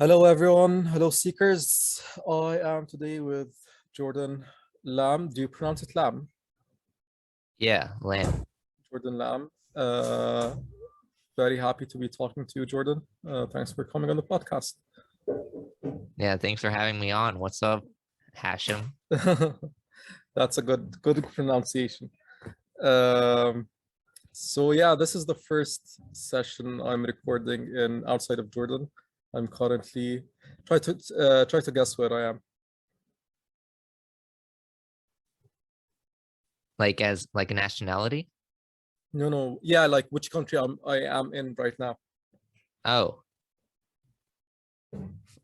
Hello, everyone. Hello, seekers. I am today with Jordan Lam. Do you pronounce it Lam? Yeah, Lamb. Jordan Lam. Very happy to be talking to you, Jordan. Thanks for coming on the podcast. Yeah, thanks for having me on. What's up, Hashem? That's a good pronunciation. So yeah, this is the first session I'm recording in outside of Jordan. I'm currently try to guess where I am. Like as like a nationality? No. Yeah, like which country I am in right now. Oh,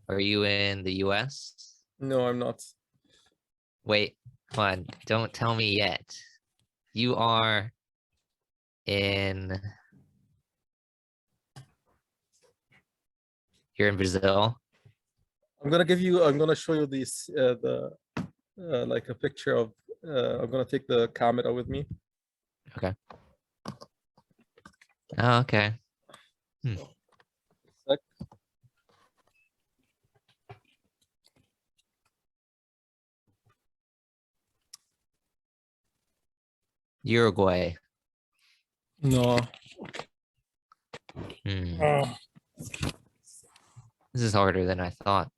are you in the US? No, I'm not. Wait, hold on. Don't tell me yet. You are in you're in Brazil? I'm gonna show you this like a picture of I'm gonna take the camera with me. Okay. Oh, okay. Sec. Uruguay. No. This is harder than I thought.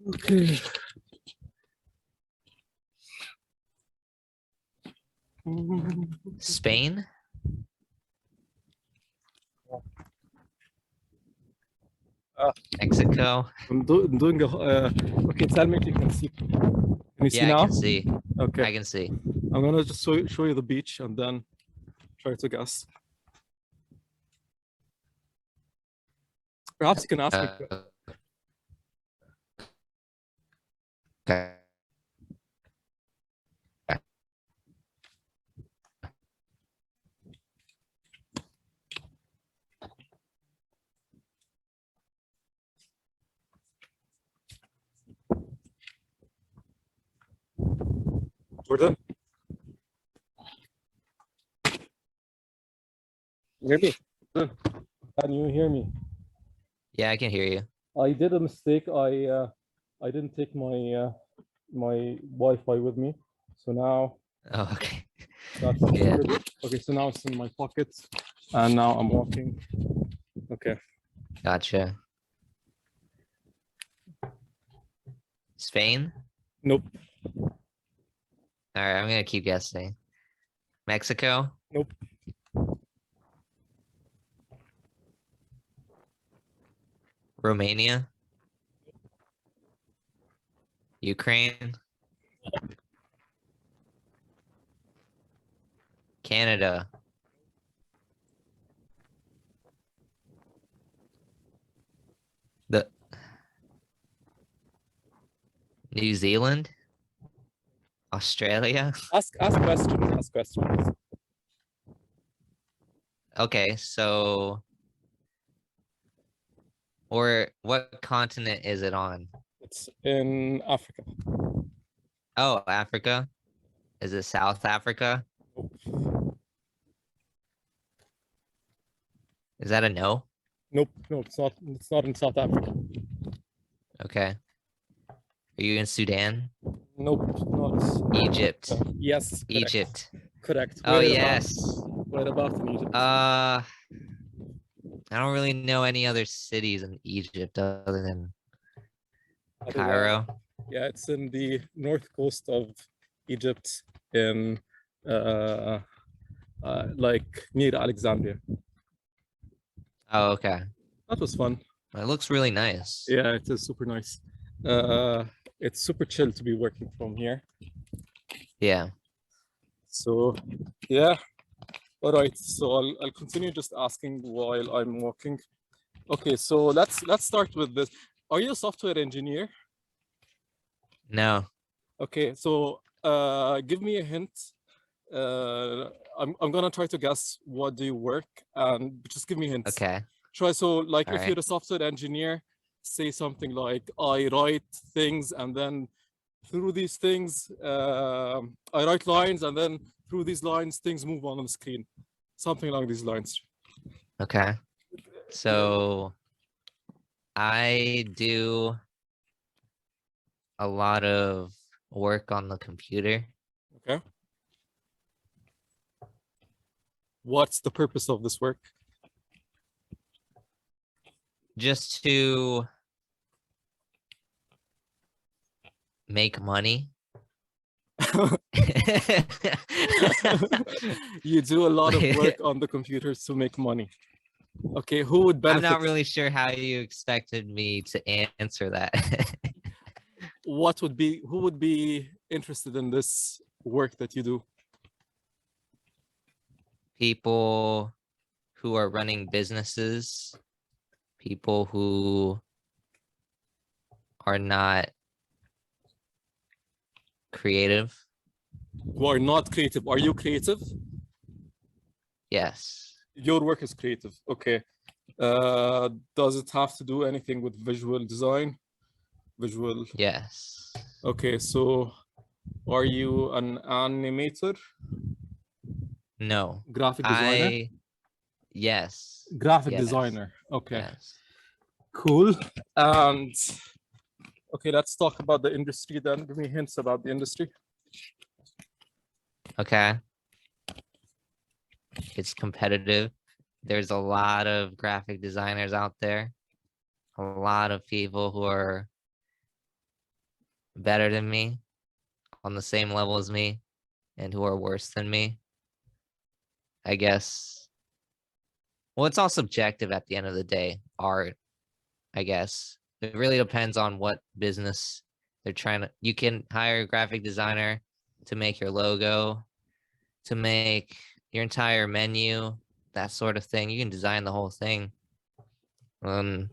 Okay. Spain? Mexico? I'm doing okay, tell me if you can see. Can you see Yeah, now? I can see. Okay. I can see. I'm gonna just show you the beach and then try to guess. Perhaps you can ask me. Okay. Jordan? Hear me? Can you hear me? Yeah, I can hear you. I did a mistake. I didn't take my my Wi-Fi with me, so now Oh, okay. that's Yeah. okay. So now it's in my pocket, and now I'm walking. Okay. Gotcha. Spain? Nope. All right, I'm gonna keep guessing. Mexico? Nope. Romania? Ukraine? Canada? The New Zealand? Australia? Ask questions. Ask questions. Okay, so or what continent is it on? It's in Africa. Oh, Africa? Is it South Africa? Nope. Is that a no? Nope. No, it's not. It's not in South Africa. Okay. Are you in Sudan? Nope. Not Egypt. Yes. Correct. Egypt. Correct. Oh, yes. Where about in Egypt? I don't really know any other cities in Egypt other than Cairo. Yeah, it's in the north coast of Egypt, in like near Alexandria. Oh, okay. That was fun. It looks really nice. Yeah, it is super nice. It's super chill to be working from here. Yeah. So yeah. All right. So I'll continue just asking while I'm walking. Okay, so let's start with this. Are you a software engineer? No. Okay, so give me a hint. I'm gonna try to guess what do you work, and just give me hints. Okay. Try, so like All if right. you're a software engineer, say something like I write things, and then through these things I write lines, and then through these lines things move on the screen, something along these lines. Okay. So I do a lot of work on the computer. Okay. What's the purpose of this work? Just to make money. You do a lot of work on the computers to make money. Okay, who would I'm benefit? not really sure how you expected me to answer that. Who would be interested in this work that you do? People who are running businesses, people who are not creative. Who are not creative. Are you creative? Yes. Your work is creative. Okay. Does it have to do anything with visual design? Visual. Yes. Okay, so are you an animator? No. Graphic designer? Yes. Graphic Yes. designer. Okay, Yes. cool. And okay, let's talk about the industry then. Give me hints about the industry. Okay. It's competitive. There's a lot of graphic designers out there. A lot of people who are better than me, on the same level as me, and who are worse than me. I guess. Well, it's all subjective at the end of the day. Art, I guess. It really depends on what business they're trying to. You can hire a graphic designer to make your logo, to make your entire menu, that sort of thing. You can design the whole thing. What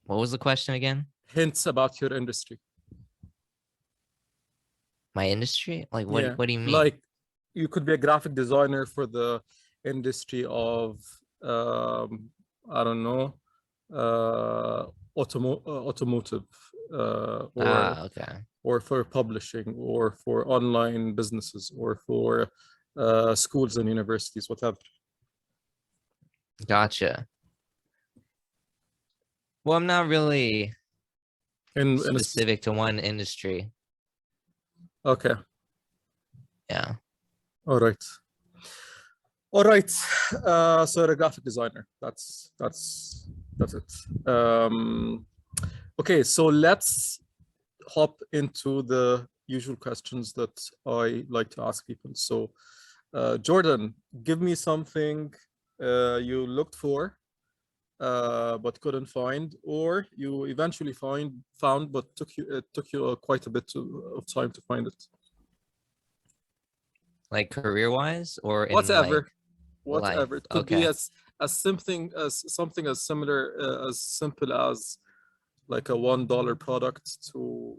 was the question again? Hints about your industry. My industry? Like what? Yeah, What do you mean? like you could be a graphic designer for the industry of I don't know, automotive, Okay. or for publishing, or for online businesses, or for schools and universities, whatever. Gotcha. Well, I'm not really In a specific to one industry. okay, Yeah. all right. All right. So the graphic designer. That's it. Okay, so let's hop into the usual questions that I like to ask people. So, Jordan, give me something you looked for but couldn't find, or you eventually found but took you quite a bit of time to find it. Like career-wise or in Whatever. like life? Whatever. It could be Okay. as something as similar as simple as like a $1 product to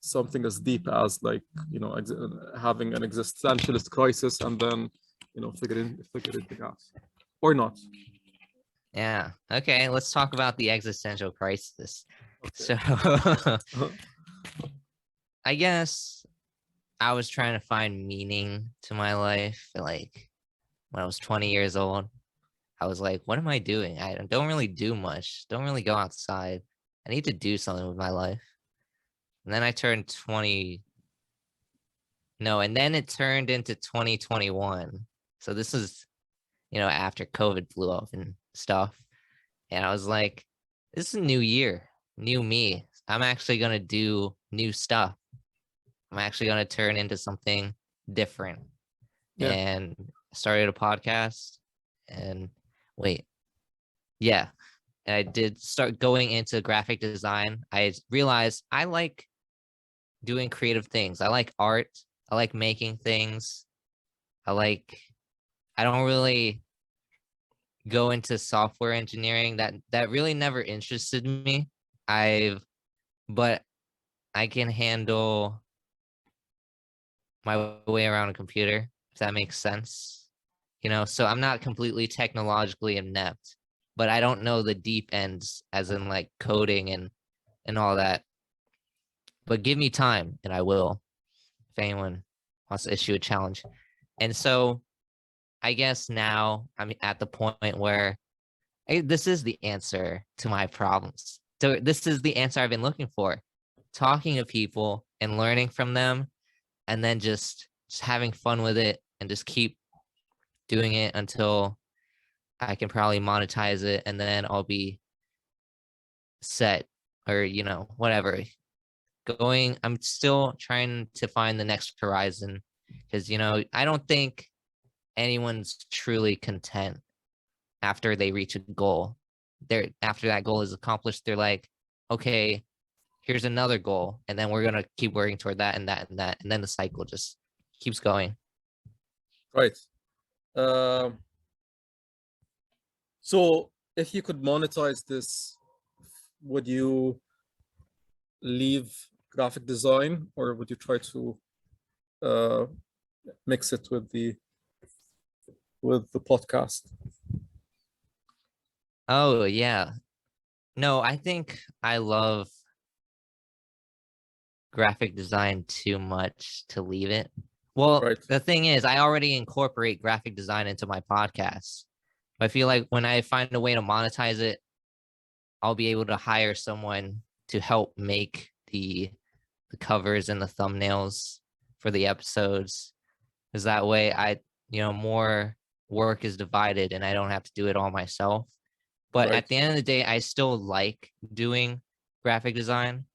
something as deep as, like, you know, having an existentialist crisis and then, you know, figuring it out or not. Yeah. Okay. Let's talk about the existential crisis. Okay. So I guess I was trying to find meaning to my life. Like when I was 20 years old, I was like, what am I doing? I don't really do much. Don't really go outside. I need to do something with my life. And then I turned 20. No, and then it turned into 2021. So this is, after COVID blew up and stuff. And I was like, this is a new year, new me. I'm actually going to do new stuff. I'm actually going to turn into something different. Yeah. And started a podcast and yeah. And I did start going into graphic design. I realized I like doing creative things. I like art. I like making things. I don't really go into software engineering. That really never interested me. But I can handle my way around a computer, if that makes sense. So I'm not completely technologically inept, but I don't know the deep ends, as in like coding and all that. But give me time and I will, if anyone wants to issue a challenge. And so I guess now I'm at the point where this is the answer to my problems. So this is the answer I've been looking for. Talking to people and learning from them, and then just having fun with it and just keep doing it until I can probably monetize it, and then I'll be set, or whatever. I'm still trying to find the next horizon, because I don't think anyone's truly content after they reach a goal. After that goal is accomplished, they're like, okay, here's another goal, and then we're gonna keep working toward that and that and that, and then the cycle just keeps going. Right. So if you could monetize this, would you leave graphic design, or would you try to mix it with the podcast? Oh yeah. No, I think I love graphic design too much to leave it. Well, Right. the thing is, I already incorporate graphic design into my podcast. I feel like when I find a way to monetize it, I'll be able to hire someone to help make the covers and the thumbnails for the episodes. Because that way more work is divided and I don't have to do it all myself. But Right. at the end of the day, I still like doing graphic design.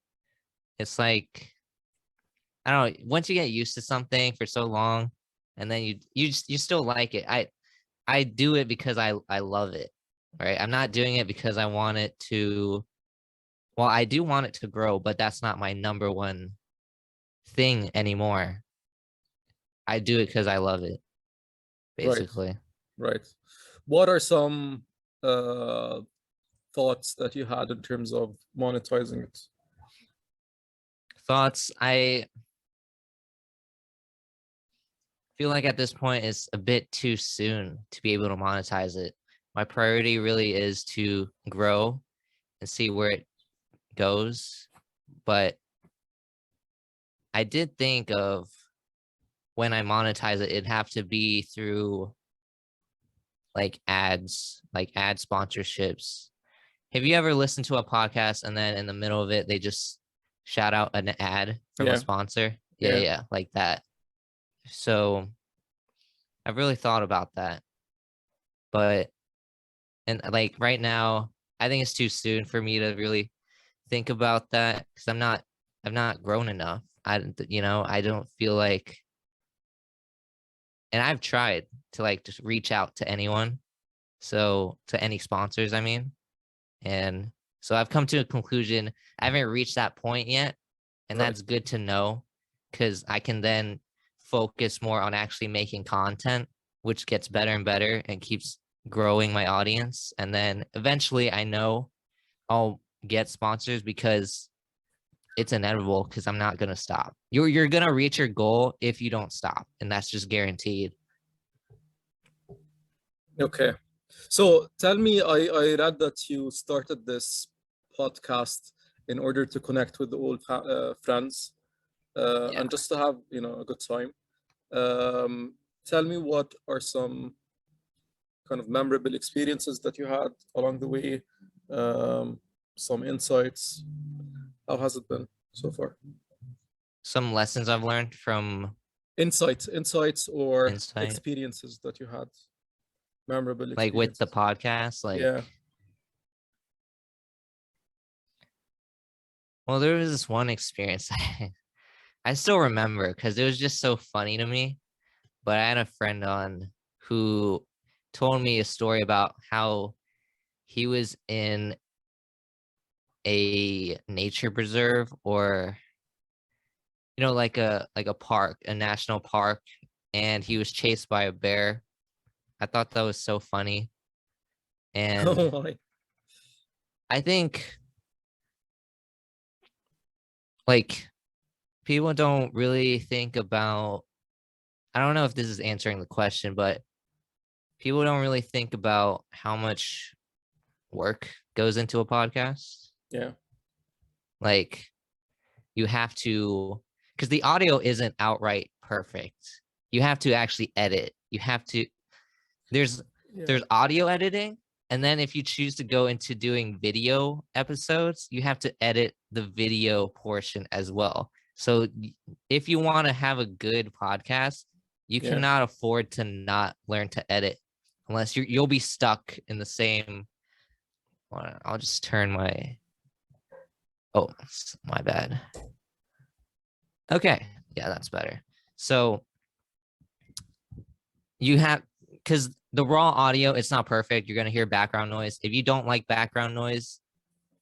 It's like, I don't know, once you get used to something for so long, and then you still like it. I do it because I love it, right? I'm not doing it because I want it to. Well, I do want it to grow, but that's not my number one thing anymore. I do it because I love it, Right. basically. Right. What are some thoughts that you had in terms of monetizing it? Thoughts? I feel like at this point it's a bit too soon to be able to monetize it. My priority really is to grow and see where it goes. But I did think of, when I monetize it, it'd have to be through like ads, like ad sponsorships. Have you ever listened to a podcast and then in the middle of it, they just shout out an ad from a Yeah. sponsor? Yeah, Yeah. yeah, like that. So I've really thought about that. But, and like right now, I think it's too soon for me to really think about that, because I've not grown enough. I don't feel like, and I've tried to like just reach out to anyone. So to any sponsors, I mean. And so I've come to a conclusion. I haven't reached that point yet. And Right. that's good to know, because I can then focus more on actually making content, which gets better and better and keeps growing my audience. And then eventually I know I'll get sponsors, because it's inevitable, because I'm not going to stop. You're going to reach your goal if you don't stop. And that's just guaranteed. Okay. So tell me, I read that you started this podcast in order to connect with the old friends Yeah. and just to have, a good time. Tell me, what are some kind of memorable experiences that you had along the way? Some insights. How has it been so far? Some lessons I've learned from Insights or Insight, experiences that you had, memorable like with the experiences. podcast, like, Yeah. well, there was this one experience I still remember, because it was just so funny to me. But I had a friend on who told me a story about how he was in a nature preserve, or like a park, a national park, and he was chased by a bear. I thought that was so funny. And Oh my. I think, like, people don't really think about, I don't know if this is answering the question, but people don't really think about how much work goes into a podcast. Yeah. Like, you have to, because the audio isn't outright perfect. You have to actually edit. You have to, There's Yeah. audio editing, and then if you choose to go into doing video episodes, you have to edit the video portion as well. So if you want to have a good podcast, you Yeah. cannot afford to not learn to edit, unless you'll be stuck in the same. I'll just turn my. Oh, my bad. Okay, yeah, that's better. So you have, because the raw audio, it's not perfect. You're gonna hear background noise. If you don't like background noise,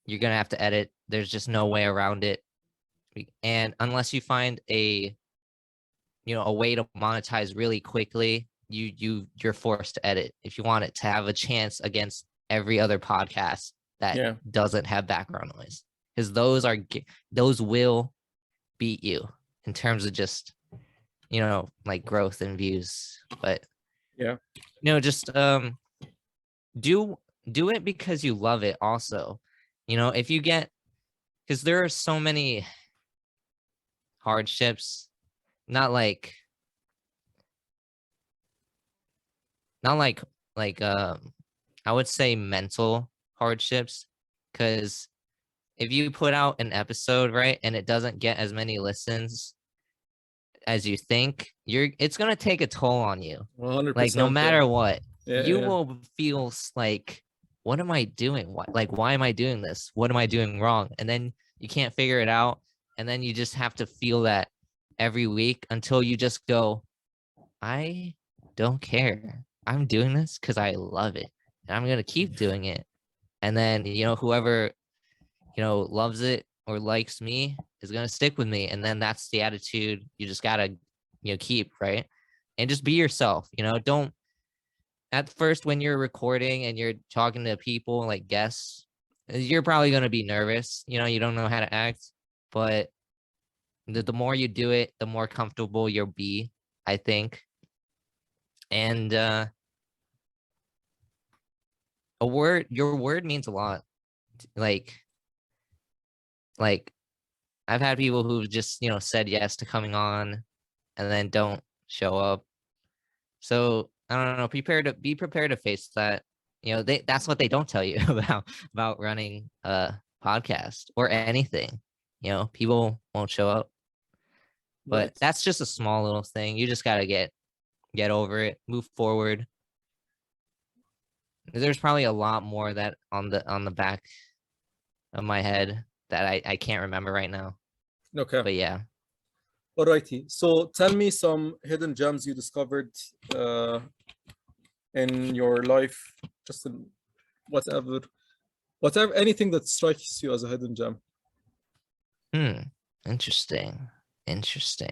you're gonna have to edit. There's just no way around it. And unless you find a way to monetize really quickly, you're forced to edit if you want it to have a chance against every other podcast that Yeah. doesn't have background noise, because those will beat you in terms of just like growth and views. But Yeah. just do it because you love it also. If you get, because there are so many hardships, not like I would say mental hardships, because if you put out an episode, right, and it doesn't get as many listens as you think, it's gonna take a toll on you. 100%. Like, no matter what, Yeah, you yeah. will feel like, what am I doing? Why am I doing this? What am I doing wrong? And then you can't figure it out, and then you just have to feel that every week until you just go, I don't care. I'm doing this because I love it, and I'm gonna keep doing it. And then whoever loves it or likes me is gonna stick with me, and then that's the attitude you just gotta keep, right? And just be yourself. Don't, at first when you're recording and you're talking to people like guests, you're probably gonna be nervous. You don't know how to act, but the more you do it, the more comfortable you'll be, I think. And your word means a lot. Like I've had people who've just said yes to coming on and then don't show up. So I don't know, be prepared to face that. That's what they don't tell you about running a podcast or anything. People won't show up. But Right. that's just a small little thing. You just gotta get over it, move forward. There's probably a lot more that on the back of my head that I can't remember right now. Okay. But yeah. Alrighty. So tell me some hidden gems you discovered in your life, just in whatever, anything that strikes you as a hidden gem. Interesting. That's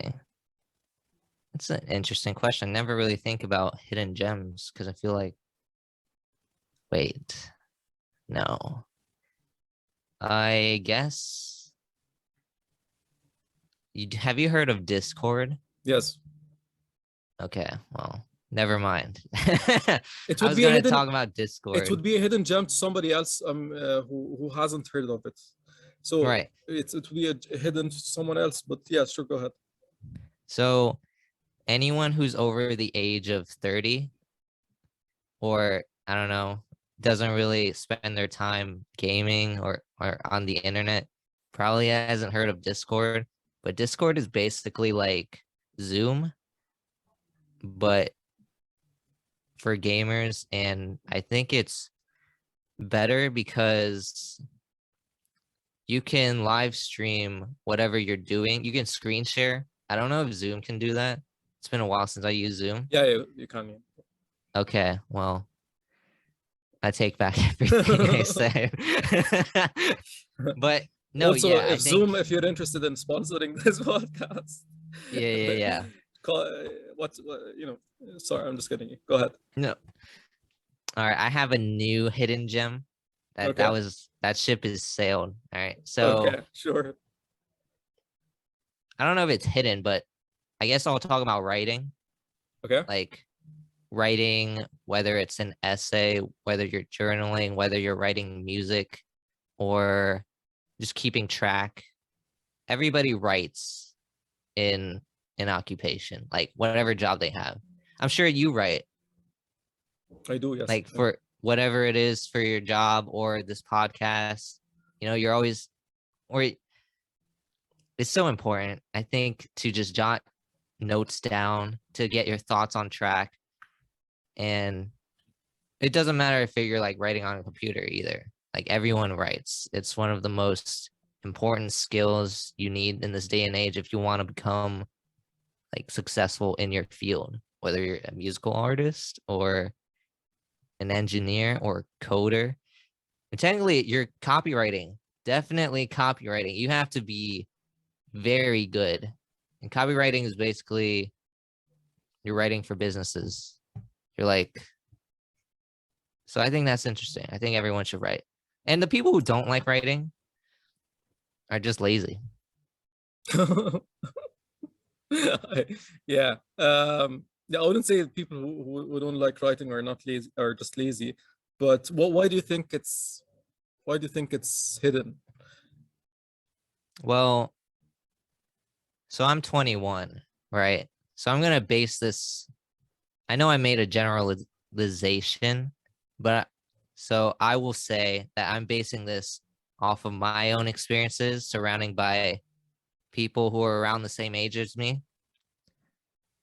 an interesting question. I never really think about hidden gems because I feel like, wait, no. I guess, have you heard of Discord? Yes. Okay, well, never mind. It I would was be a going to hidden. talk about Discord. It would be a hidden gem to somebody else who hasn't heard of it. So Right. it would be a hidden to someone else. But yeah, sure, go ahead. So anyone who's over the age of 30, or I don't know, doesn't really spend their time gaming or on the internet, probably hasn't heard of Discord. But Discord is basically like Zoom, but for gamers. And I think it's better because you can live stream whatever you're doing. You can screen share. I don't know if Zoom can do that. It's been a while since I used Zoom. Yeah, you can. Yeah. Okay, well, I take back everything I said. But no, also, yeah, if Zoom, if you're interested in sponsoring this podcast, yeah. Call, sorry, I'm just kidding you. Go ahead. No. All right, I have a new hidden gem. Okay. That ship is sailed. All right, so Okay, sure. I don't know if it's hidden, but I guess I'll talk about writing. Okay. Like writing, whether it's an essay, whether you're journaling, whether you're writing music, or just keeping track. Everybody writes in an occupation, like whatever job they have. I'm sure you write. I do, yes. like for whatever it is for your job or this podcast, you're always, or it's so important, I think, to just jot notes down to get your thoughts on track. And it doesn't matter if you're like writing on a computer either. Like everyone writes. It's one of the most important skills you need in this day and age if you want to become like successful in your field, whether you're a musical artist or an engineer or coder. And technically, you're copywriting. Definitely copywriting. You have to be very good. And copywriting is basically you're writing for businesses. You're like, so I think that's interesting. I think everyone should write. And the people who don't like writing are just lazy. Yeah. Yeah, I wouldn't say people who don't like writing are not lazy, are just lazy, but why do you think it's hidden? Well, so I'm 21, right? So I'm gonna base this. I know I made a generalization, but so I will say that I'm basing this off of my own experiences surrounding by people who are around the same age as me.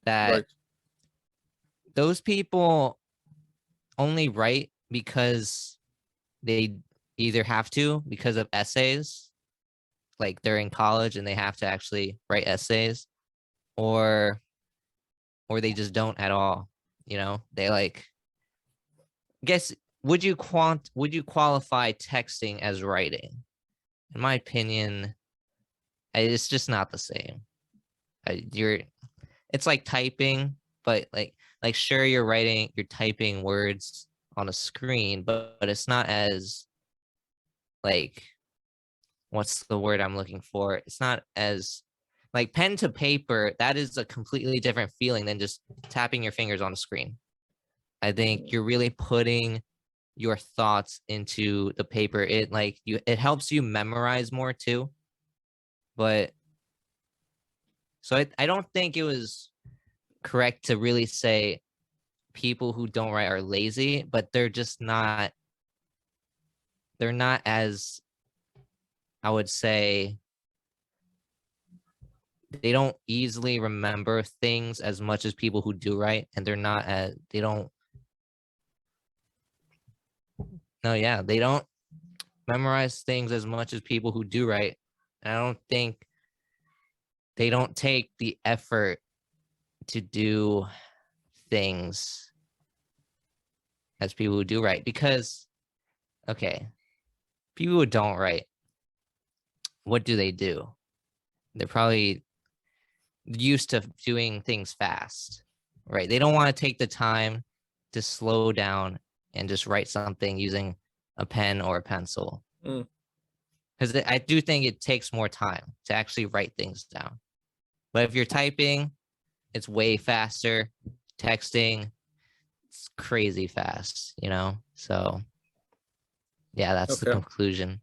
That Right. those people only write because they either have to because of essays, like they're in college and they have to actually write essays, or they just don't at all. They like, guess, would you qualify texting as writing? In my opinion, it's just not the same. It's like typing, but like sure, you're typing words on a screen, but it's not as like, what's the word I'm looking for? It's not as like pen to paper. That is a completely different feeling than just tapping your fingers on a screen. I think you're really putting your thoughts into the paper. It helps you memorize more too. But so I don't think it was correct to really say people who don't write are lazy, but they're not as, I would say, they don't easily remember things as much as people who do write, and they don't memorize things as much as people who do write. And I don't think they don't take the effort to do things as people who do write. Because, okay, people who don't write, what do? They're probably used to doing things fast, right? They don't want to take the time to slow down and just write something using a pen or a pencil. Because I do think it takes more time to actually write things down. But if you're typing, it's way faster. Texting, it's crazy fast, So yeah, that's the Okay. conclusion.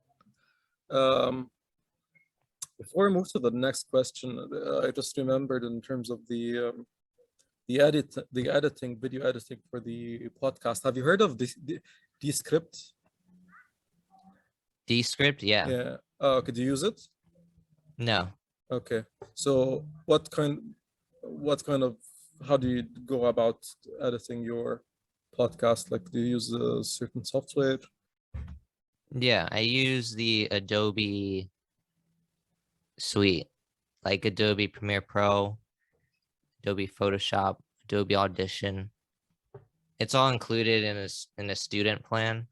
Before I move to the next question, I just remembered in terms of the editing, video editing for the podcast. Have you heard of the script? Descript, yeah. Yeah. Could you use it? No. Okay. So what kind of, how do you go about editing your podcast? Like, do you use a certain software? Yeah, I use the Adobe suite, like Adobe Premiere Pro, Adobe Photoshop, Adobe Audition. It's all included in a student plan.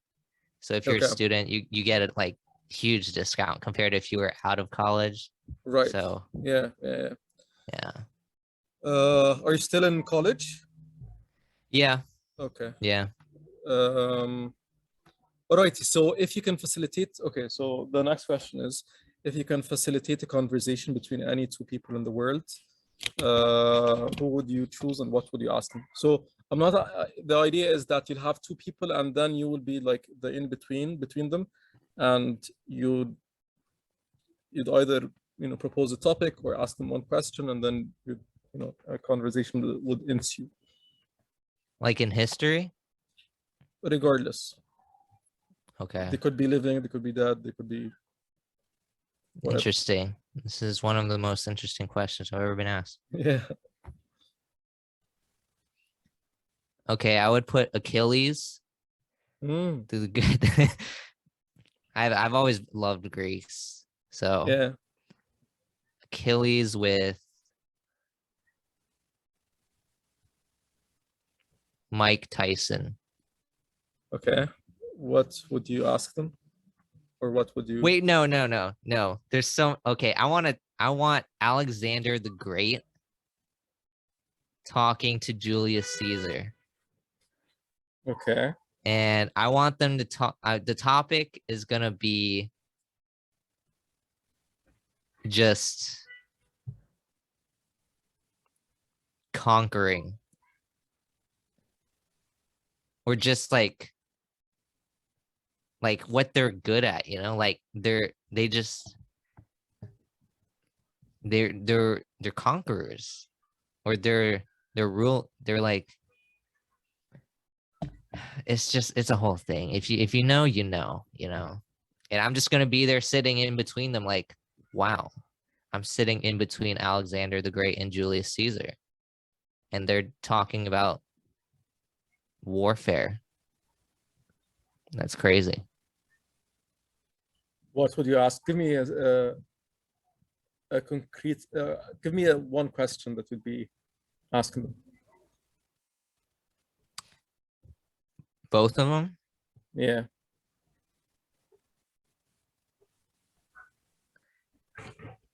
So if you're a Okay. student, you get a like huge discount compared to if you were out of college. Right. So Yeah. yeah. Are you still in college? Yeah. Okay. Yeah. All right. So if you can facilitate, okay. So the next question is, if you can facilitate a conversation between any two people in the world, who would you choose and what would you ask them? So I'm not. The idea is that you'll have two people, and then you will be like the in between them, and you'd either propose a topic or ask them one question, and then a conversation would ensue. Like in history? regardless. Okay. They could be living, they could be dead, they could be whatever. Interesting. This is one of the most interesting questions I've ever been asked. Yeah. Okay, I would put Achilles Mm, to the good. I've always loved Greece. So yeah. Achilles with Mike Tyson. Okay. What would you ask them? Or what would you Wait, no. There's some okay. I want Alexander the Great talking to Julius Caesar. Okay. And I want them to talk. The topic is gonna be just conquering, or just like what they're good at, you know, like they're conquerors, or they're like, it's a whole thing. If you know, you know. And I'm just gonna be there sitting in between them, like, wow, I'm sitting in between Alexander the Great and Julius Caesar, and they're talking about warfare. That's crazy. What would you ask? Give me a concrete give me one question that would be asking them. Both of them. Yeah.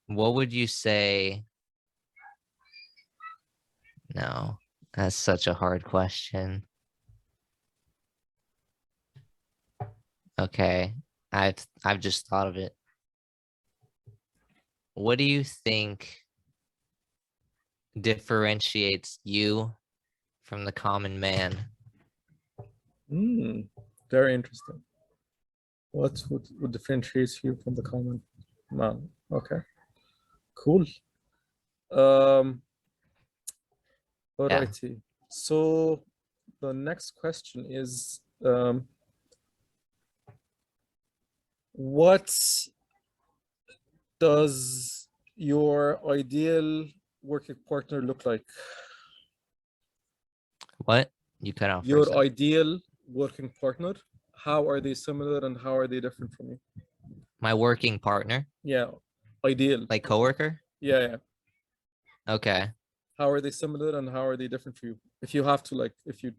What would you say? No, that's such a hard question. Okay, I've just thought of it. What do you think differentiates you from the common man? Very interesting. What would differentiate you from the common man? Okay. Cool. Alrighty. So the next question is, what does your ideal working partner look like? What? You cut off. Your ideal working partner, how are they similar and how are they different from you? My working partner? Yeah, ideal. Like coworker? Yeah. Okay. How are they similar and how are they different for you? If you have to, like, if you're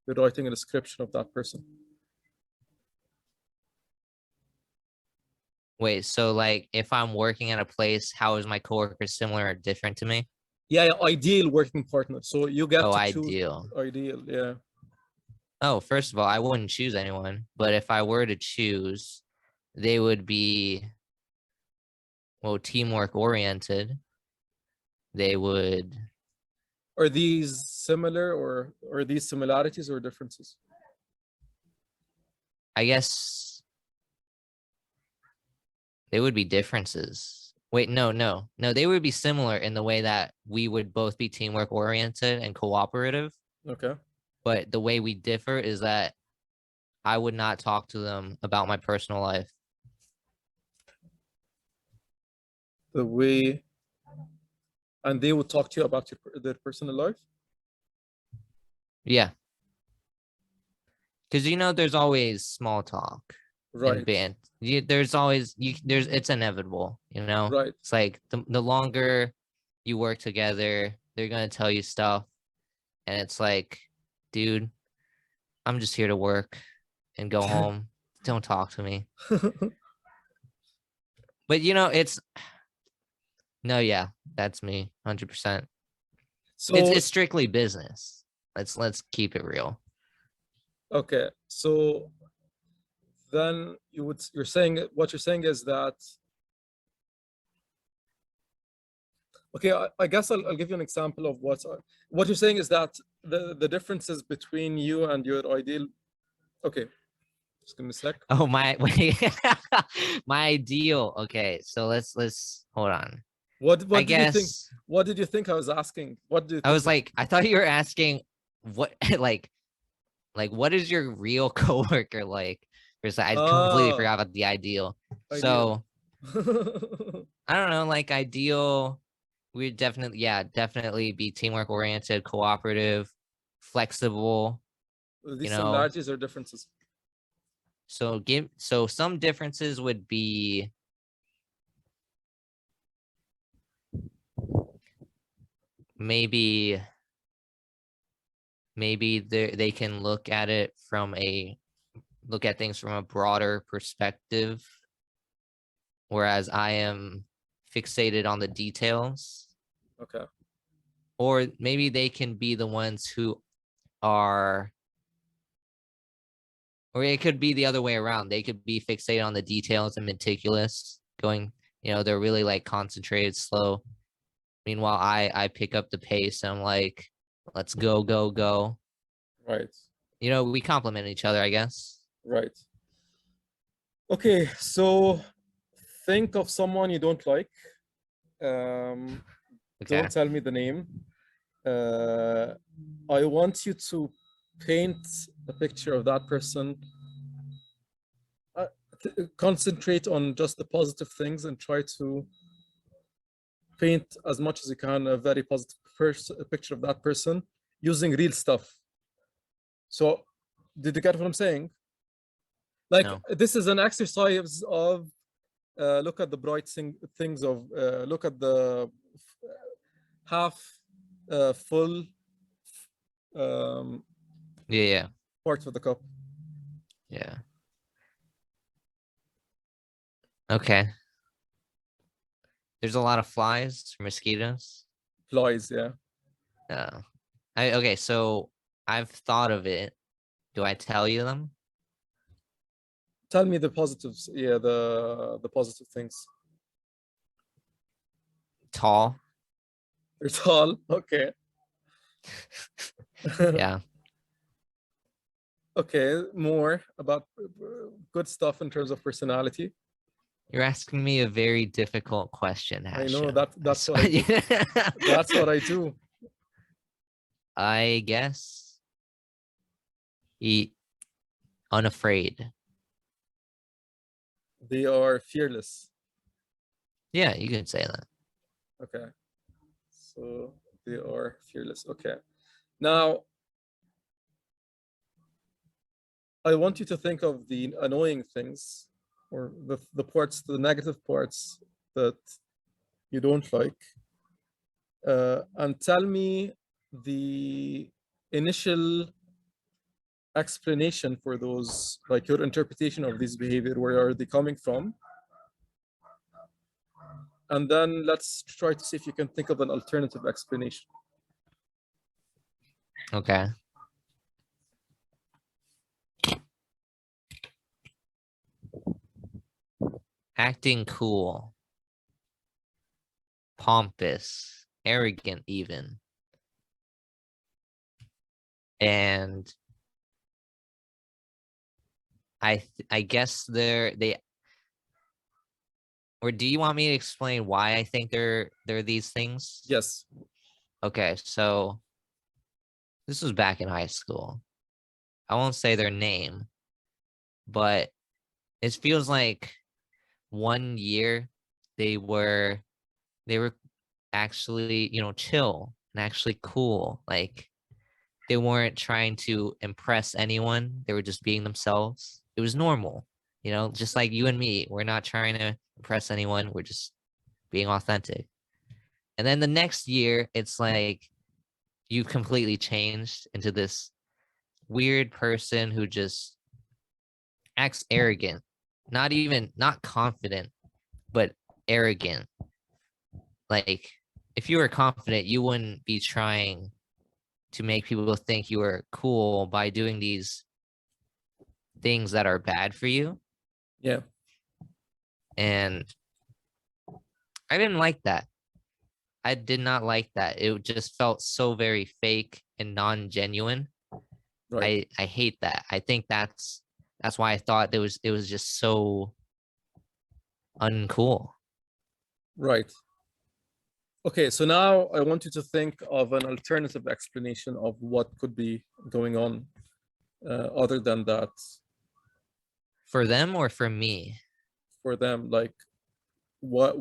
writing a description of that person. Wait, so like if I'm working at a place, how is my coworker similar or different to me? Yeah, ideal working partner. So you get to choose ideal. Ideal, yeah. Oh, first of all, I wouldn't choose anyone, but if I were to choose, they would be, well, teamwork oriented. They would. Are these similar or are these similarities or differences? I guess they would be differences. Wait, no. They would be similar in the way that we would both be teamwork oriented and cooperative. Okay. But the way we differ is that I would not talk to them about my personal life. The way, and they would talk to you about their personal life? Yeah. Because, there's always small talk. Right. In band. There's always, it's inevitable, Right. It's like the longer you work together, they're going to tell you stuff. And it's like, dude, I'm just here to work and go home. Don't talk to me. But no, yeah, that's me 100%. So it's strictly business. Let's keep it real. Okay. So then what you're saying is that, okay, I guess I'll give you an example of what you're saying is that the differences between you and your ideal. Okay, just give me a sec. Oh, my ideal. Okay, so let's hold on. What did you think? What did you think I was asking? What did you think? I was like, I thought you were asking what like Like, what is your real coworker like? I completely Ah, forgot about the ideal. ideal. So I don't know, like ideal, we'd definitely, yeah, definitely be teamwork oriented, cooperative, flexible, you These know. similarities or differences? So some differences would be maybe they can look at things from a broader perspective, whereas I am fixated on the details. Okay. Or maybe they can be the ones who are, or it could be the other way around. They could be fixated on the details and meticulous, going, they're really like concentrated, slow. Meanwhile, I pick up the pace and I'm like, let's go, go, go. Right. We complement each other, I guess. Right. Okay. So think of someone you don't like. Um, Okay. don't tell me the name. I want you to paint a picture of that person. Concentrate on just the positive things and try to paint as much as you can a very positive picture of that person using real stuff. So, did you get what I'm saying? Like, No. this is an exercise of look at the bright things of look at the half full um, Yeah. part of the cup. Yeah. Okay. There's a lot of flies or mosquitoes. Flies, yeah. Okay, so I've thought of it. Do I tell you them? Tell me the positives. Yeah, the positive things. Tall. They're tall. Okay. Yeah. Okay. More about good stuff in terms of personality. You're asking me a very difficult question, I know Hashem. that's what I do. That's what I do. I guess he unafraid. They are fearless. Yeah, you can say that. Okay. So they are fearless. Okay. Now, I want you to think of the annoying things or the parts, the negative parts that you don't like. And tell me the initial explanation for those, like your interpretation of this behavior. Where are they coming from? And then let's try to see if you can think of an alternative explanation. Okay. Acting cool, pompous, arrogant even. And I guess or do you want me to explain why I think they're these things? Yes. Okay, so this was back in high school. I won't say their name, but it feels like one year they were actually, chill and actually cool. Like they weren't trying to impress anyone. They were just being themselves. It was normal, just like you and me. We're not trying to impress anyone. We're just being authentic. And then the next year, it's like you've completely changed into this weird person who just acts arrogant, not confident, but arrogant. Like if you were confident, you wouldn't be trying to make people think you were cool by doing these things that are bad for you. Yeah. And I didn't like that. I did not like that. It just felt so very fake and non-genuine. Right. I hate that. I think that's why I thought it was just so uncool. Right. Okay, so now I want you to think of an alternative explanation of what could be going on. other than that, For them or for me? for them, like what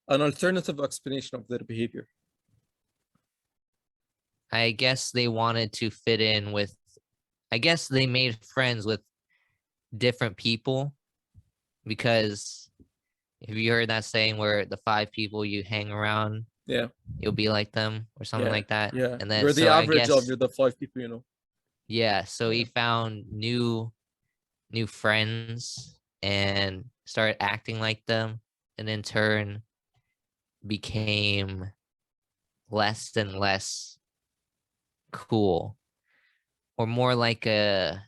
an alternative explanation of their behavior. I guess they wanted to fit in with, I guess they made friends with different people, because have you heard that saying where the 5 people you hang around, Yeah, you'll be like them or something yeah, like that? yeah. And then, You're the so I average of guess, the 5 people you know. yeah, so Yeah, he found new friends and started acting like them, and in turn became less and less cool, or more like a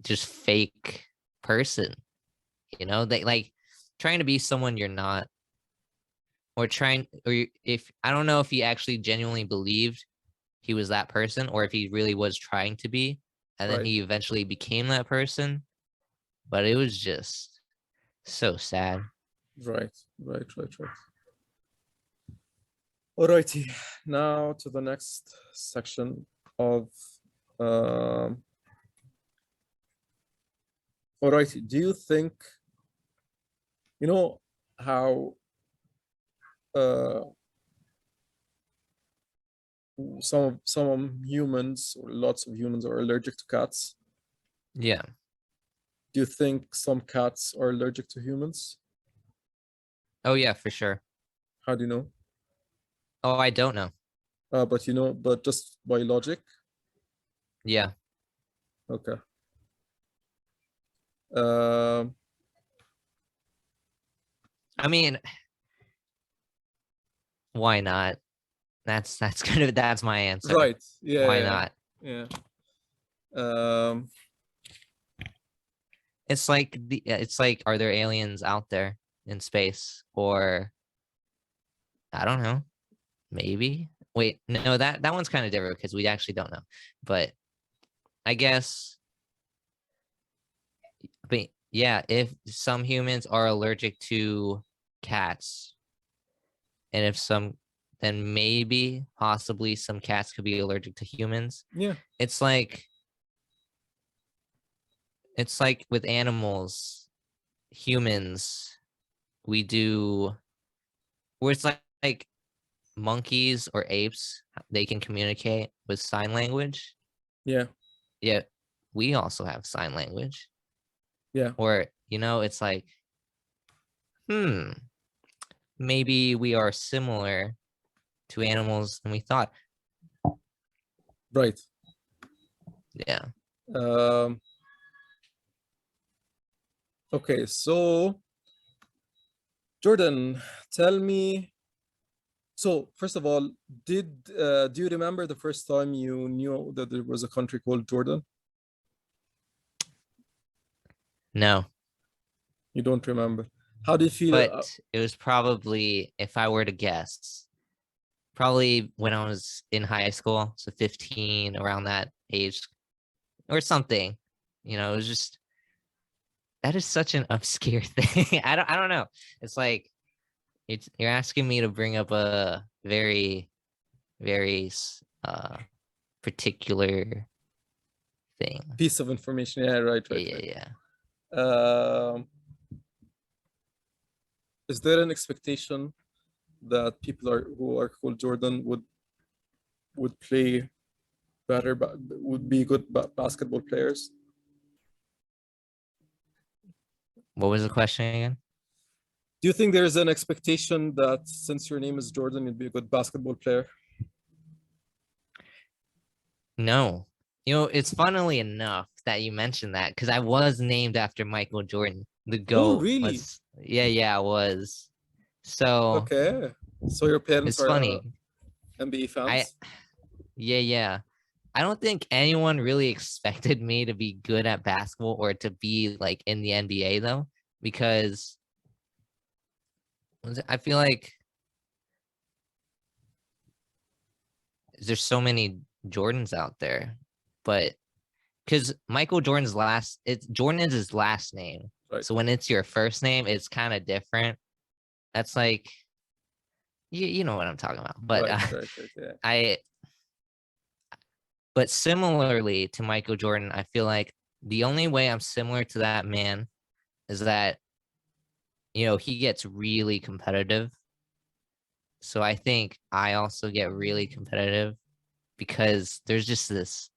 just fake person, they like trying to be someone you're not, or trying, if I don't know if he actually genuinely believed he was that person, or if he really was trying to be, and then right, he eventually became that person. But it was just so sad. right, right, right, right. Alrighty, now to the next section of um alrighty. Do you think you know how uh some humans or lots of humans are allergic to cats? Yeah. Do you think some cats are allergic to humans? Oh yeah, for sure. How do you know? Oh, I don't know. But you know, but just by logic. Yeah. Okay. Um, I mean, why not? That's kind of that's my answer. right. Yeah, Why yeah, not? yeah. Um, It's like it's like, are there aliens out there in space? Or I don't know. Maybe. Wait, no, that one's kind of different because we actually don't know. But I guess, but yeah, if some humans are allergic to cats, and if some, then maybe possibly some cats could be allergic to humans. yeah, It's like with animals, humans, we do, where it's like monkeys or apes, they can communicate with sign language. yeah, Yeah, we also have sign language. yeah. Or, it's like, hmm, maybe we are similar to animals than we thought. Right. Yeah. Um, okay, so Jordan, tell me. So first of all, do you remember the first time you knew that there was a country called Jordan? No, You don't remember. How do you feel? but it was probably, if I were to guess, probably when I was in high school, so 15, around that age or something. It was just, that is such an obscure thing. I don't know. It's like, you're asking me to bring up a very, very particular thing. Piece of information. Yeah, right, Yeah, right, yeah, right. yeah. Um, is there an expectation that people who are called Jordan would play better, but would be good basketball players? What was the question again? Do you think there's an expectation that since your name is Jordan, you'd be a good basketball player? No. It's funnily enough that you mentioned that, because I was named after Michael Jordan, the Oh, GOAT. really? Was, yeah, I was. So Okay. So your parents it's are funny. NBA I fans? Yeah. I don't think anyone really expected me to be good at basketball or to be like in the NBA though, because I feel like there's so many Jordans out there, but because Michael Jordan's Jordan is his last name. Right. So when it's your first name, it's kind of different. That's like, you know what I'm talking about. But Right, right, right. Yeah. I But similarly to Michael Jordan, I feel like the only way I'm similar to that man is that, he gets really competitive. So I think I also get really competitive because there's just this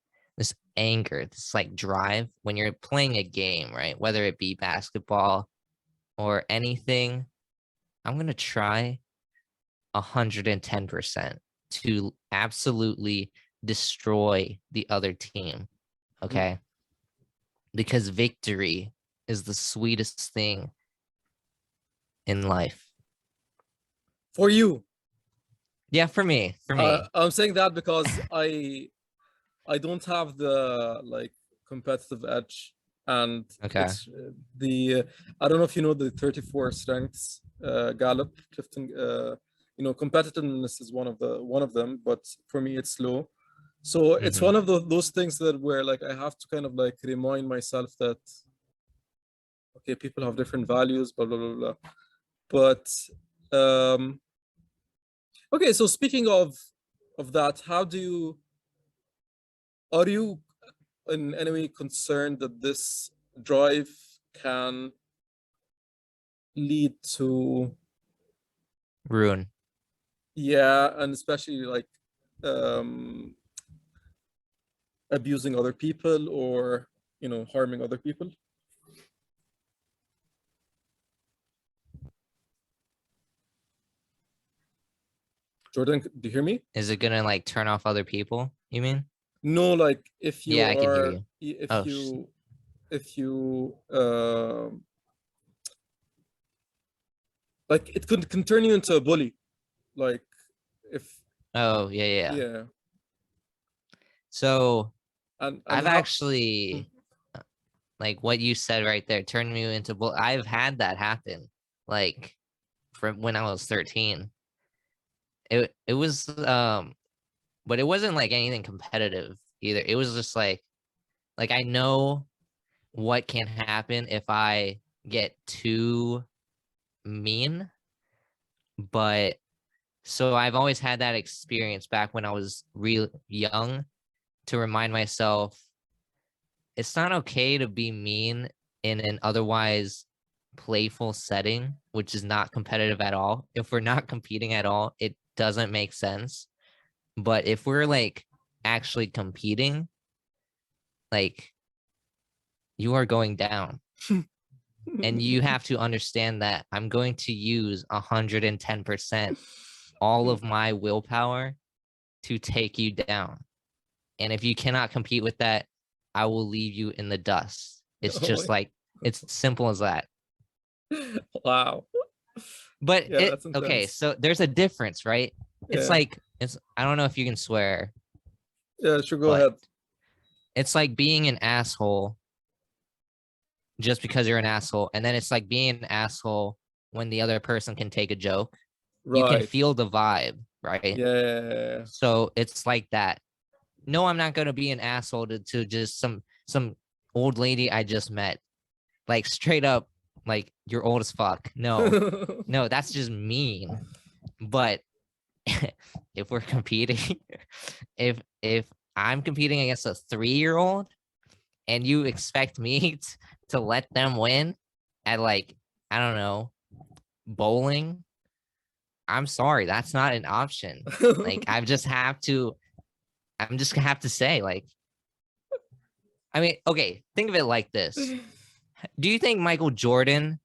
anger, this like drive when you're playing a game, right? Whether it be basketball or anything, I'm gonna try 110% to absolutely destroy the other team. Okay. Because victory is the sweetest thing in life. For you. Yeah, for me. I'm saying that because I don't have the like competitive edge, and Okay. it's the I don't know if you know the 34 strengths Gallup lifting. Competitiveness is one of them, but for me it's low. So it's one of those things that where like I have to kind of like remind myself that okay, people have different values, blah blah blah blah. But okay, so speaking of that, are you in any way concerned that this drive can lead to Ruin. yeah, and especially like um abusing other people or harming other people? Jordan, do you hear me? Is it gonna like turn off other people? You mean? No, like if you Yeah, I can hear are you. if Oh, you if you like it can turn you into a bully, like if oh, yeah. yeah. So And I've how actually, like what you said right there, turned me into bull. I've had that happen, like from when I was 13. It was but it wasn't like anything competitive either. It was just like I know what can happen if I get too mean, but so I've always had that experience back when I was real young to remind myself it's not okay to be mean in an otherwise playful setting, which is not competitive at all. If we're not competing at all, it doesn't make sense. But if we're like actually competing, like you are going down. And you have to understand that I'm going to use 110% all of my willpower to take you down. And if you cannot compete with that, I will leave you in the dust. It's just like, it's simple as that. wow. But Yeah, that's okay, intense. so there's a difference, right? It's Yeah. like, I don't know if you can swear, Yeah, sure, go but ahead. it's like being an asshole just because you're an asshole. And then it's like being an asshole when the other person can take a joke. You can Right. feel the vibe, right? Yeah. So it's like that. No, I'm not gonna be an asshole to just some old lady I just met. Like straight up, like you're old as fuck. No, no, that's just mean. But if we're competing, if I'm competing against a 3-year-old and you expect me to let them win at like, I don't know, bowling, I'm sorry, that's not an option. Like I'm just gonna have to say, like, I mean, okay, think of it like this. Do you think Michael Jordan,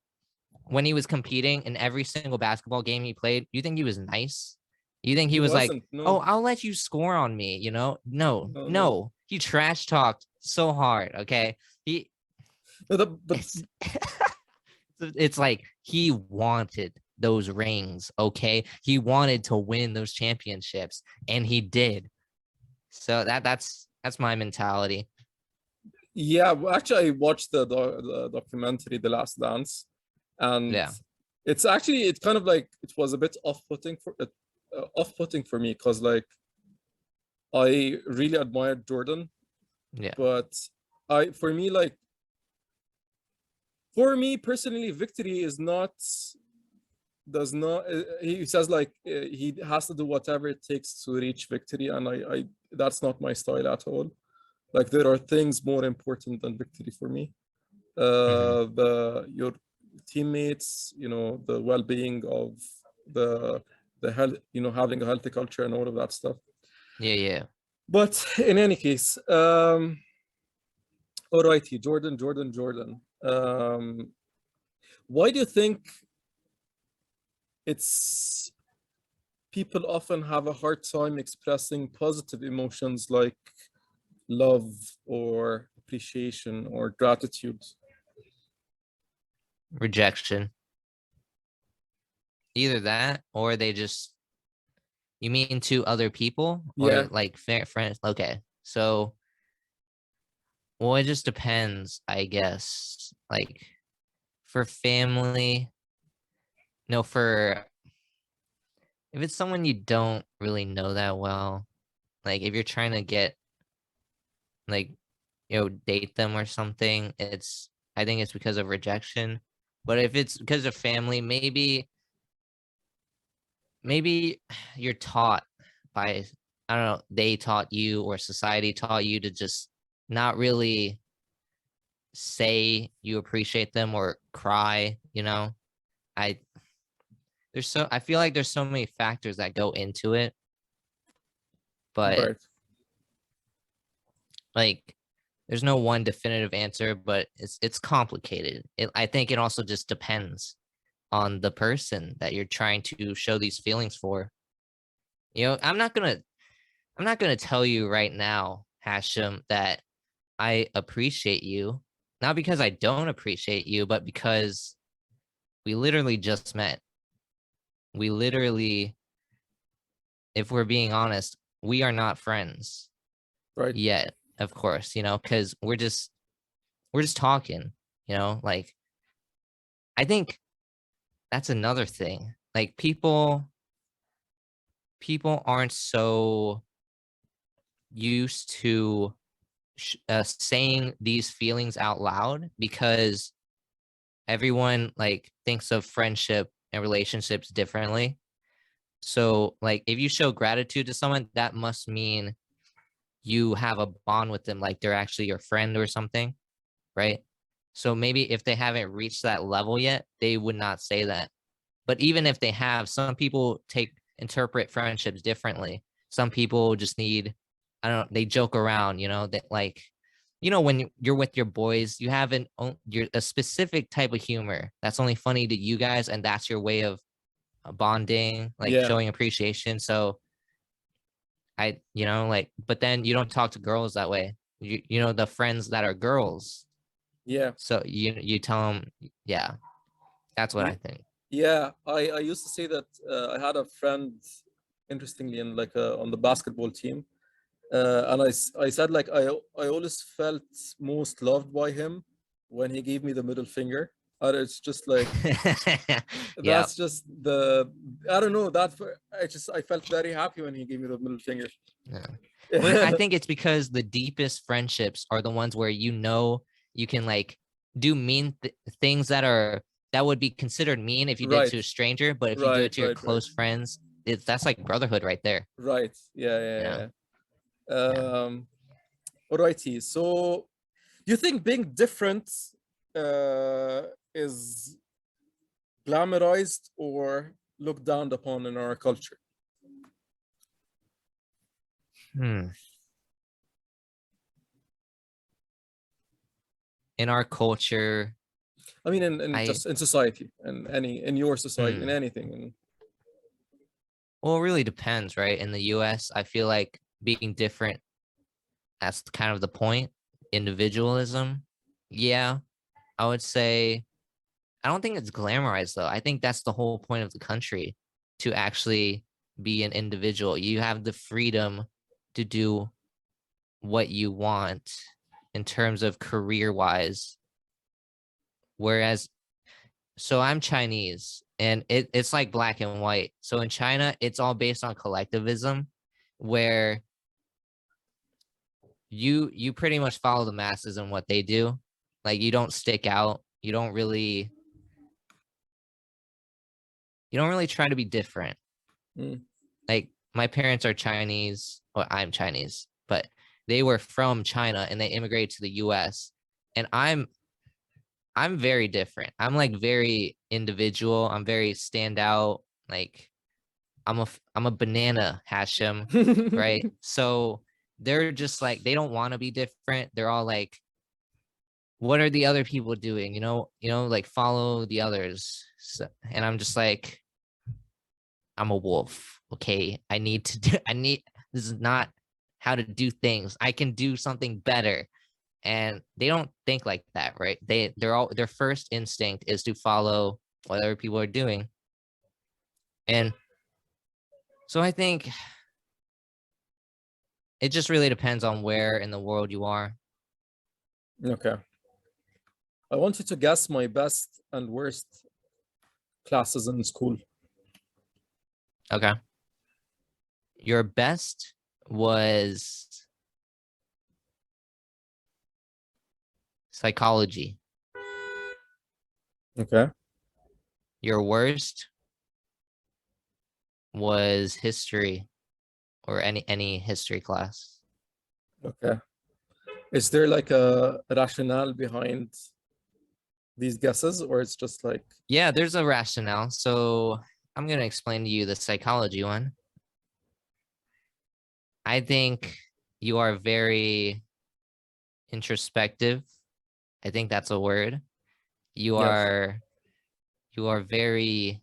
when he was competing in every single basketball game he played, do you think he was nice? You think He he was like, wasn't. oh, No. I'll let you score on me, you know? No, No, no. no. He trash talked so hard, okay? He No, but it's like he wanted those rings, okay? He wanted to win those championships, and he did. So that's my mentality. yeah, well, actually, I watched the documentary, The Last Dance, and Yeah. it's kind of like it was a bit off-putting for me because like I really admired Jordan, Yeah. but I for me like for me personally, victory is not does not. He says like he has to do whatever it takes to reach victory, and I that's not my style at all. Like there are things more important than victory for me. Hmm. The your teammates, you know, the well-being of the health, you know, having a healthy culture and all of that stuff. Yeah, yeah. But in any case, alrighty, Jordan. Why do you think it's people often have a hard time expressing positive emotions like love or appreciation or gratitude? Rejection. Either that or they just, you mean to other people or Yeah, like friends? Okay. So, well, it just depends, I guess. Like for family, no, for if it's someone you don't really know that well, like if you're trying to get like, date them or something, I think it's because of rejection. But if it's because of family, maybe you're taught by, I don't know, they taught you or society taught you to just not really say you appreciate them or cry, I I feel like there's so many factors that go into it, but right. like there's no one definitive answer, but it's complicated. I think it also just depends on the person that you're trying to show these feelings for. I'm not gonna tell you right now, Hashem, that I appreciate you, not because I don't appreciate you, but because we literally just met. We literally, if we're being honest, we are not friends Right. yet, of course, because we're just talking, like I think that's another thing. Like people aren't so used to saying these feelings out loud because everyone like thinks of friendship and relationships differently. So like if you show gratitude to someone, that must mean you have a bond with them, like they're actually your friend or something, right? So maybe if they haven't reached that level yet, they would not say that. But even if they have, some people interpret friendships differently. Some people just need, I don't know, they joke around, that like, when you're with your boys, you have you're a specific type of humor that's only funny to you guys, and that's your way of bonding, like Yeah, showing appreciation. So like, but then you don't talk to girls that way. The friends that are girls. yeah. So you tell them, yeah, that's what I Ye- think. Yeah, I used to say that I had a friend, interestingly, in like on the basketball team, and I said like I always felt most loved by him when he gave me the middle finger. And it's just like Yeah. that's just the I don't know that I felt very happy when he gave me the middle finger. Yeah. Well, I think it's because the deepest friendships are the ones where you can like do mean things that would be considered mean if you did Right, to a stranger, but if you do right, it to your right, right, close friends, that's like brotherhood right there. right. Yeah, You know? yeah, yeah. Yeah. Alrighty. So, do you think being different uh, is glamorized or looked down upon in our culture? Hmm. In our culture, I mean, in I just in society, in your society, in hmm. anything. And Well, it really depends, right? In the US, I feel like being different, that's kind of the point. Individualism. Yeah, I would say I don't think it's glamorized though. I think that's the whole point of the country, to actually be an individual. You have the freedom to do what you want in terms of career wise. Whereas, so I'm Chinese and it's like black and white. So in China, it's all based on collectivism, where you pretty much follow the masses and what they do. Like you don't stick out. You don't really you don't really try to be different. Mm. Like my parents are Chinese, or I'm Chinese, but they were from China and they immigrated to the US. And I'm very different. I'm like very individual. I'm very standout. Like I'm a banana, Hashem, right? So they're just like they don't want to be different. They're all like, what are the other people doing? Like follow the others. So, and I'm just like, I'm a wolf. Okay. This is not how to do things. I can do something better. And they don't think like that, right? Their first instinct is to follow what other people are doing. And so I think it just really depends on where in the world you are. Okay. I want you to guess my best and worst classes in school. Okay. Your best was psychology. Okay. Your worst was history, or any history class. Okay. Is there like a rationale behind these guesses, or it's just like, Yeah, there's a rationale. So I'm going to explain to you the psychology one. I think you are very introspective. I think that's a word. You yes. are very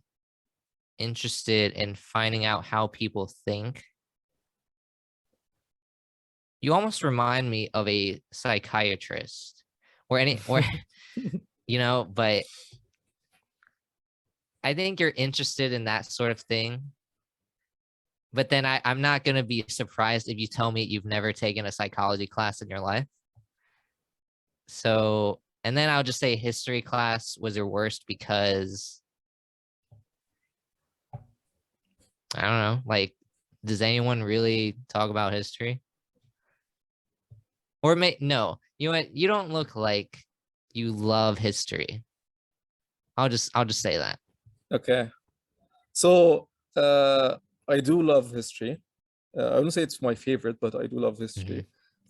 interested in finding out how people think. You almost remind me of a psychiatrist or but I think you're interested in that sort of thing. But then I'm not going to be surprised if you tell me you've never taken a psychology class in your life. So, and then I'll just say history class was your worst because I don't know, like, does anyone really talk about history? Or no, you know what? You don't look like you love history. I'll just say that. Okay. So I do love history. I wouldn't say it's my favorite, but I do love history. Mhm.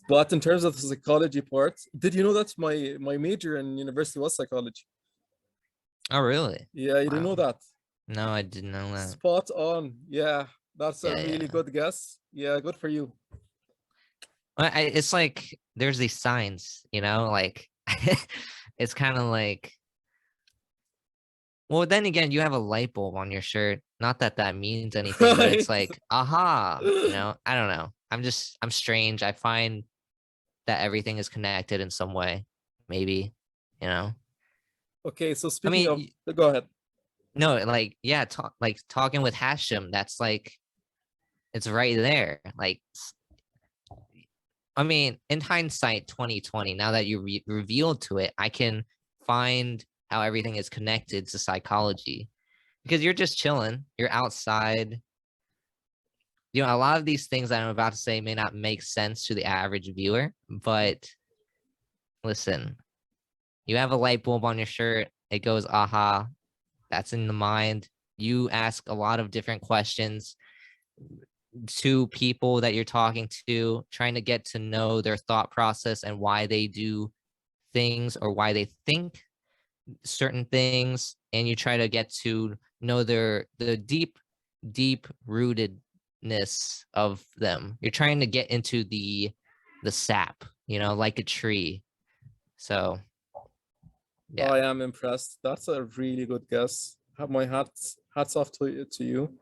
But in terms of the psychology part, did you know that my major in university was psychology? Oh, really? Yeah, you didn't Wow. know that. No, I didn't know that. Spot on. Yeah, that's a Yeah, really yeah. good guess. Yeah, good for you. It's like there's these signs, like it's kind of like, well, then again, you have a light bulb on your shirt. Not that that means anything, but it's Right. like, aha, I don't know. I'm strange. I find that everything is connected in some way, maybe, you know. Okay, so I speaking of, mean, go ahead. no, like, yeah, like talking with Hashem, that's like, it's right there. Like, I mean, in hindsight, 2020, now that you revealed to it, I can find how everything is connected to psychology because you're just chilling, you're outside. A lot of these things that I'm about to say may not make sense to the average viewer, but listen, you have a light bulb on your shirt, it goes, aha, that's in the mind. You ask a lot of different questions to people that you're talking to, trying to get to know their thought process and why they do things or why they think certain things, and you try to get to know the deep rootedness of them. You're trying to get into the sap, like a tree. So yeah. I am impressed. That's a really good guess. Have my hats off to you.